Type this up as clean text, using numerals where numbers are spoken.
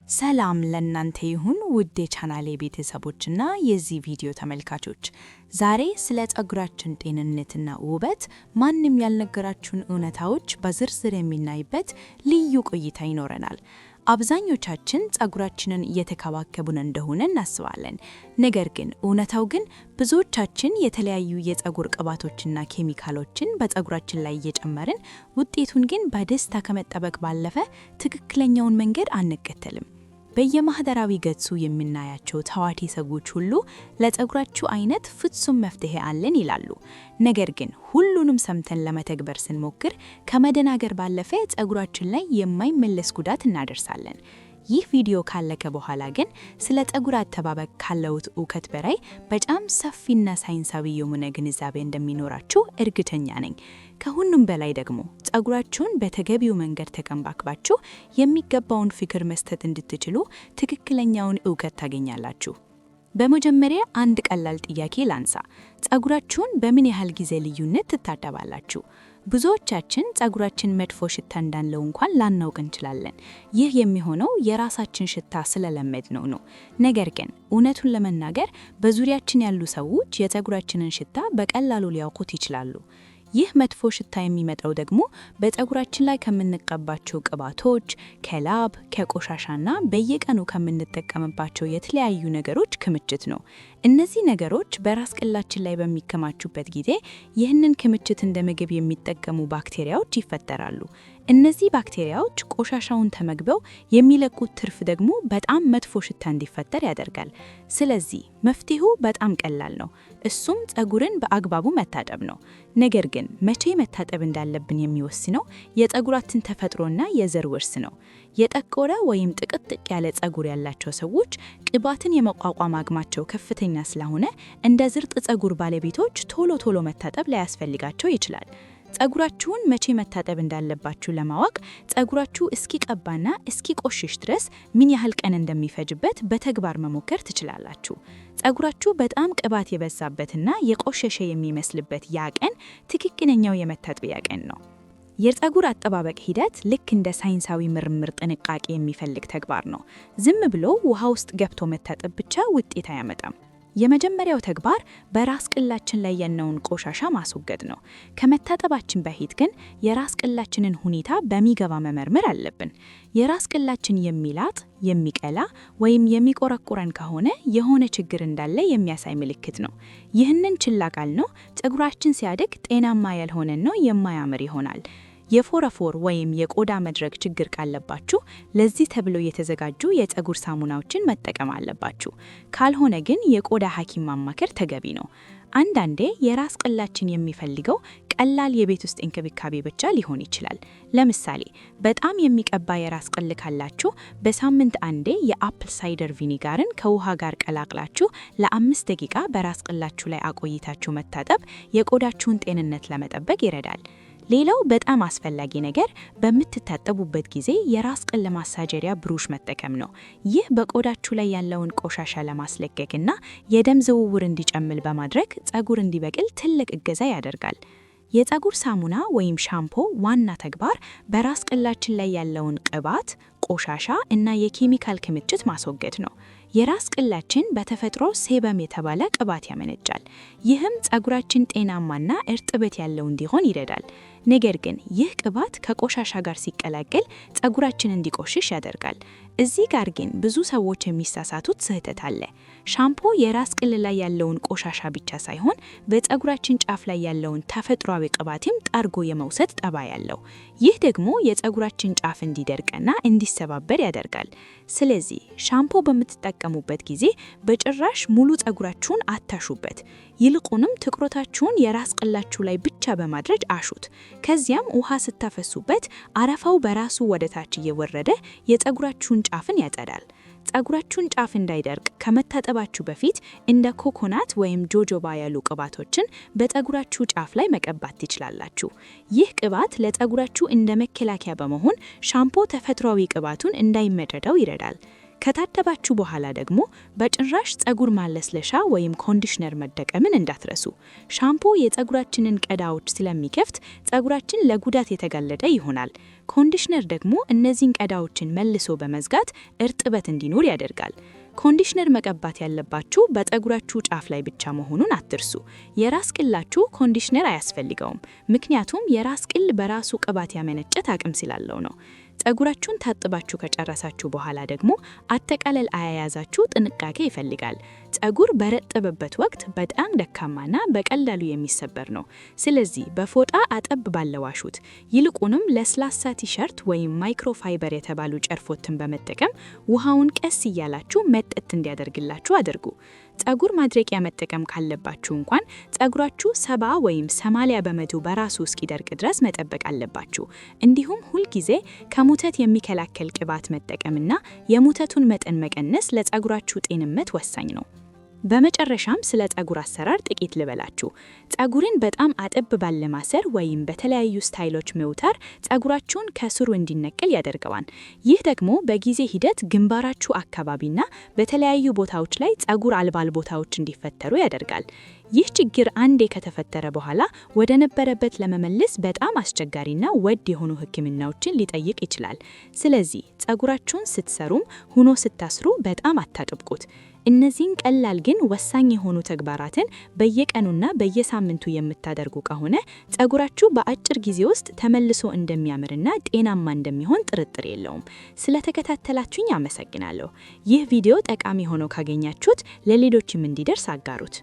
ሰላም ለእናንተ ይሁን ውድ የቻናሌ ቤተሰቦችና የዚህ ቪዲዮ ተመልካቾች። ዛሬ ስለ ፀጉራችን ጤንነትና ውበት ማንም ያልነገራችሁን እውነታዎች በዝርዝር የምናይበት ልዩ ቆይታ ይኖረናል። አብዛኞቻችን ፀጉራችንን እየተከባከቡን እንደሆነ እናስባለን። ነገር ግን እውነታው ግን ብዙዎቻችን የተለያዩ የፀጉር ቅባቶችና ኬሚካሎችን በፀጉራችን ላይ እየጨመርን ውጤቱን ግን በደስታ ከመጠበቅ ባለፈ ትክክለኛውን መንገድ አንከተልም። በየማህደራዊ ገጹ የምናያቸው ታዋቂ ሰዎች ሁሉ ለፀጉራችሁ አይነት ፍጹም መፍትሄ አለን ይላሉ። ነገር ግን ሁሉንም ሰምተን ለመተግበር ስንሞክር ከመደናገር ባለፈ ፀጉራችን ላይ የማይመለስ ጉዳት እናደርሳለን። ይህ ቪዲዮ ካለቀ በኋላ ግን ስለ ፀጉር አጠባበቅ ካለውት እውቀት በላይ በጣም ሰፊና ሳይንሳዊ የሆነ ግንዛቤ እንደሚኖራችሁ እርግጠኛ ነኝ። ከሁሉም በላይ ደግሞ ፀጉራችሁን በተገቢው መንገድ ተንከባክባችሁ የሚገባውን ፍቅር መስጠት እንድትችሉ ትክክለኛውን እውቀት ታገኛላችሁ። በመጀመሪያ አንድ ቀላል ጥያቄ ላንሳ። ፀጉራችሁን በምን ያህል ጊዜ ልዩነት ትታጠባላችሁ? ብዙዎቻችን ፀጉራችን መጥፎ ሽታ እንዳለው እንኳን ላናውቅ እንችላለን። ይህ የሚሆነው የራሳችን ሽታ ስለለመድነው ነው። ነገር ግን እውነቱን ለመናገር በዙሪያችን ያሉ ሰዎች የፀጉራችንን ሽታ በቀላሉ ሊያውቁት ይችላሉ። ይህ መጥፎ ሽታ የሚመጣው ደግሞ በፀጉራችን ላይ ከምንቀባቸው ቅባቶች፣ ከላብ፣ ከቆሻሻና በየቀኑ ከምንጠቀምባቸው የተለያዩ ነገሮች ክምችት ነው። እነዚህ ነገሮች በራስ ቅላችን ላይ በሚከማቹበት ጊዜ ይህንን ክምችት እንደ ምግብ የሚጠቀሙ ባክቴሪያዎች ይፈጠራሉ። እነዚህ ባክቴሪያዎች ቆሻሻውን ተመግበው የሚለቁት ትርፍ ደግሞ በጣም መጥፎ ሽታ እንዲፈጠር ያደርጋል። ስለዚህ መፍትሄው በጣም ቀላል ነው። እሱም ፀጉርን በአግባቡ መታጠብ ነው። ነገር ግን መቼ መታጠብ እንዳለብን የሚወስነው የፀጉራችን ተፈጥሮና የዘር ውርስ ነው። የጠቆረ ወይም ጥቅጥቅ ያለ ፀጉር ያላቸው ሰዎች ቅባትን የመቋቋም አቅማቸው ከፍተኛ ስለሆነ እንደ ዝርጥ ፀጉር ባለቤቶች ቶሎ መታጠብ ላያስፈልጋቸው ይችላል። ፀጉራችሁን መቼ መታጠብ እንዳለባችሁ ለማወቅ ፀጉራችሁ እስኪቀባና እስኪቆሽሽ ድረስ ምን ያህል ቀን እንደሚፈጅበት በተግባር መሞከር ትችላላችሁ። ፀጉራችሁ በጣም ቅባት የበዛበትና የቆሸሸ የሚመስልበት ያ ቀን ትክክለኛው የመታጠቢያ ቀን ነው። የፀጉር አጠባበቅ ሂደት ልክ እንደ ሳይንሳዊ ምርምር ጥንቃቄ የሚፈልግ ተግባር ነው። ዝም ብሎ ውሃ ውስጥ ገብቶ መታጠብ ብቻ ውጤት አያመጣም። የመጀመሪያው ተግባር በራስ ቅላችን ላይ ያለውን ቆሻሻ ማስወገድ ነው። ከመታጠባችን በፊት ግን የራስ ቅላችንን ሁኔታ በሚገባ መመርመር አለብን። የራስ ቅላችን የሚላጥ፣ የሚቀላ ወይም የሚቆረቁረን ከሆነ የሆነ ችግር እንዳለ የሚያሳይ ምልክት ነው። ይህንን ችላ ካልነው ፀጉራችን ሲያድግ ጤናማ ያልሆነና ነው የማያምር ይሆናል። የፎረፎር ወይም የቆዳ መድረቅ ችግር ካለባችሁ ለዚህ ተብሎ የተዘጋጁ የፀጉር ሳሙናዎችን መጠቀም አለባችሁ። ካልሆነ ግን የቆዳ ሐኪም ማማከር ተገቢ ነው። አንዳንዴ የራስ ቅላችን የሚፈልገው ቀላል የቤት ውስጥ እንክብካቤ ብቻ ሊሆን ይችላል። ለምሳሌ በጣም የሚቀባ የራስ ቅል ካላችሁ በሳምንት አንዴ የአፕል ሳይደር ቪኒጋርን ከውሃ ጋር ቀላቅላችሁ ለ5 ደቂቃ በራስ ቅላችሁ ላይ አቆይታችሁ መታጠብ የቆዳችሁን ጤንነት ለመጠበቅ ይረዳል። ሌላው በጣም አስፈላጊ ነገር በምትታጠቡበት ጊዜ የራስ ቅል ማሳጀሪያ ብሩሽ መጠቀም ነው። ይህ በቆዳችሁ ላይ ያለውን ቆሻሻ ለማስለቀቅና የደም ዝውውር እንዲጨምር በማድረግ ፀጉር እንዲበቅል ትልቅ እገዛ ያደርጋል። የፀጉር ሳሙና ወይም ሻምፖ ዋና ተግባር በራስ ቅላችን ላይ ያለውን ቅባት፣ ቆሻሻ እና የኬሚካል ክምችት ማስወገድ ነው። የራስ ቅላችን በተፈጥሮ ሴበም የተባለ ቅባት ያመነጫል። ይህም ፀጉራችን ጤናማና እርጥበት ያለው እንዲሆን ይረዳል። ነገር ግን ይህ ቅባት ከቆሻሻ ጋር ሲቀላቀል ፀጉራችን እንዲቆሽሽ ያደርጋል። እዚህ ጋር ግን ብዙ ሰዎች የሚሳሳቱት ስህተት አለ። ሻምፖ የራስ ቅል ላይ ያለውን ቆሻሻ ብቻ ሳይሆን በፀጉራችን ጫፍ ላይ ያለውን ተፈጥሯዊ ቅባትም ጠርጎ የመውሰድ ጠባይ ያለው። ይህ ደግሞ የፀጉራችን ጫፍ እንዲደርቅና እንዲሰባበር ያደርጋል። ስለዚህ ሻምፖ በምትጠቀሙበት ጊዜ በጭራሽ ሙሉ ፀጉራችሁን አታሹበት። ይልቁንም ትኩረታችሁን የራስ ቅላችሁ ላይ ብቻ በማድረግ አሹት። ከዚያም ውሃ ስታፈሱበት አረፋው በራሱ ወደታች እየወረደ የፀጉራችሁን ጫፍን ያጸዳል። ፀጉራችሁን ጫፍ እንዳይደርቅ ከመታጠባችሁ በፊት እንደ ኮኮናት ወይም ጆጆባ ያሉ ቅባቶችን በፀጉራችሁ ጫፍ ላይ መቀባት ትችላላችሁ። ይህ ቅባት ለፀጉራችሁ እንደ መከላከያ በመሆን ሻምፖ ተፈጥሯዊ ቅባቱን እንዳይመረደው ይረዳል። ከታጠባችሁ በኋላ ደግሞ በጭራሽ ፀጉር ማለስለሻ ወይም ኮንዲሽነር መጠቀምን እንዳትረሱ። ሻምፖ የፀጉራችንን ቀዳዎች ስለሚከፍት ፀጉራችን ለጉዳት የተጋለጠ ይሆናል። ኮንዲሽነር ደግሞ እነዚህን ቀዳዎችን መልሶ በመዝጋት እርጥበት እንዲኖር ያደርጋል። ኮንዲሽነር መቀባት ያለባችሁ በፀጉራችሁ ጫፍ ላይ ብቻ መሆኑን አትርሱ። የራስ ቅላችሁ ኮንዲሽነር አያስፈልገውም፣ ምክንያቱም የራስ ቅል በራሱ ቅባት ያመነጨት አቅም ስላለው ነው። ፀጉራችሁን ታጥባችሁ ከጨረሳችሁ በኋላ ደግሞ አጠቃለል አያያዛችሁ ጥንቃቄ ይፈልጋል። ፀጉር በረጠበበት ወቅት በጣም ደካማና በቀላሉ የሚሰበር ነው። ስለዚህ በፎጣ አጠብ ባለዋሹት። ይልቁንም ለስላሳ ቲሸርት ወይም ማይክሮፋይበር የተባሉ ጨርፎትን በመጠቀም ውሃውን ቀስ እያላችሁ መጠጥ እንዲያደርግላችሁ አድርጉ። ፀጉር ማድረቂያ መጠቀም ካለባችሁ እንኳን ፀጉራችሁ 70 ወይም 80% በራሱ እስኪደርቅ ድረስ መጠበቅ አለባችሁ። እንዲሁም ሁልጊዜ ከሙተት የሚከላከል ቅባት መጠቀምና የሙተቱን መጠን መቀነስ ለፀጉራችሁ ጤንነት ወሳኝ ነው። በመጨረሻም ስለ ፀጉር አሰራር ጥቂት ልበላችሁ። ፀጉርን በጣም አጠብ ባለ ማሰር ወይም በተለያዩ ስታይሎች መውተር ፀጉራችሁን ከስሩ እንዲነቀል ያደርገዋል። ይህ ደግሞ በጊዜ ሂደት ግንባራችሁ አካባቢና በተለያዩ ቦታዎች ላይ ፀጉር አልባል ቦታዎች እንዲፈጠሩ ያደርጋል። ይህ ችግር አንዴ ከተፈጠረ በኋላ ወደ ነበረበት ለመመለስ በጣም አስቸጋሪና ውድ የሆኑ ሕክምናዎችን ሊጠይቅ ይችላል። ስለዚህ ፀጉራችሁን ስትሰሩም ሆኖ ስታስሩ በጣም አታጥብቁት። እነዚህን ቀላል ግን ወሳኝ የሆኑ ተግባራትን በየቀኑና በየሳምንቱ የምታደርጉ ከሆነ ፀጉራችሁ በአጭር ጊዜ ውስጥ ተመልሶ እንደሚያምርና ጤናማ እንደሚሆን ጥርጥር የለውም። ስለተከታተላችሁኝ አመሰግናለሁ። ይህ ቪዲዮ ጠቃሚ ሆኖ ካገኛችሁት ለሌሎችም እንዲደርስ አጋሩት።